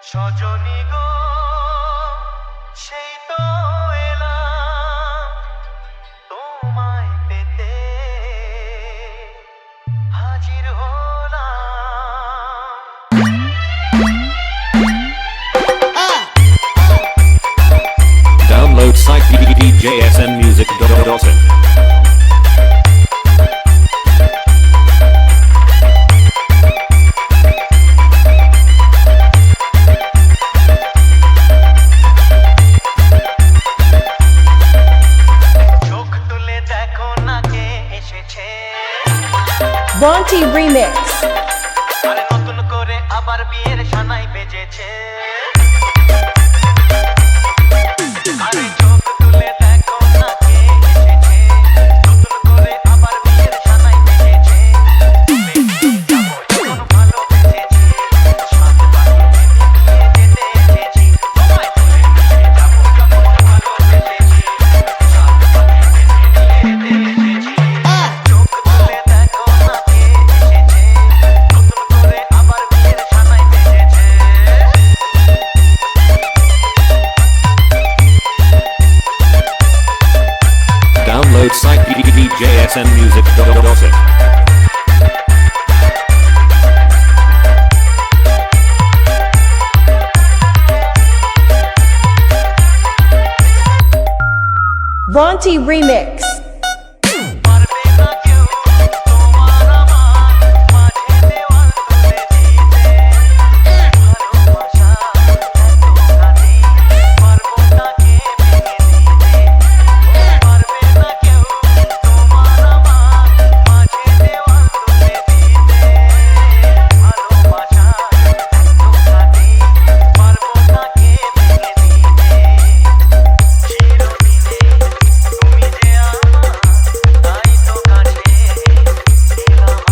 সজনী গো সেই তো এলাম তোমায় পেতে হাজির হলাম। Download site djsnmusic.in. Bonti Remix. আরে নতুন করে আবার বিয়ের সানাই বেজেছে। আরে চোখ তুলে দেখো না কে এসেছে, নতুন করে আবার বিয়ের সানাই বেজেছে। যখন ভালোবেসেছি সাত পাখি যেতে এসেছি, তোমায় তুলে নিয়ে যাবো যখন ভালোবেসেছি সাত পাখি যেতে এসেছি। চোখ তুলে দেখো না কে এসেছে, নতুন করে আবার বিয়ের সানাই বেজেছে। Download site djsnmusic.in. Bonti Remix. পারবে না কেউ তোমার আমার মাঝে দেওয়াল তুলে দিতে, ভালোবাসা এত কাছে পারবো তাকে ভেঙে দিতে। পারবে না কেউ তোমার আমার মাঝে দেওয়াল তুলে দিতে, ভালোবাসা এত কাছে পারবো তাকে ভেঙে দিতে। চিরদিনে তুমি যে আমার, তাই তো কাছে এলাম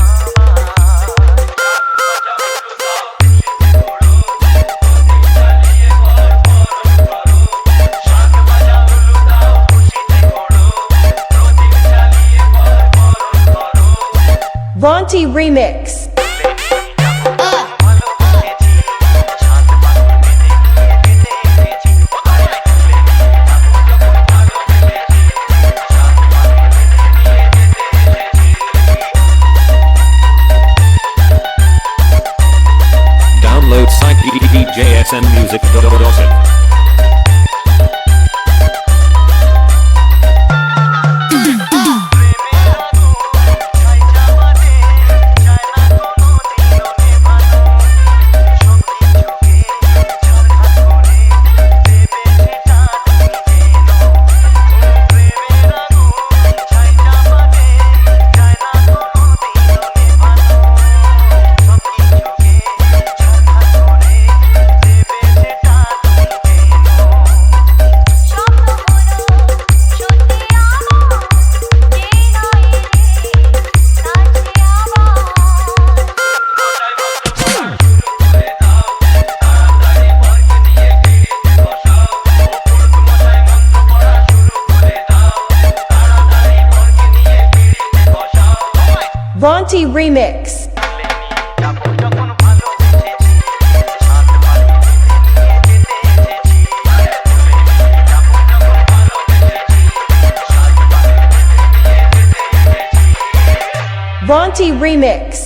Bonti Remix. Download site djsnmusic.in. Bonti Remix. Bonti Remix.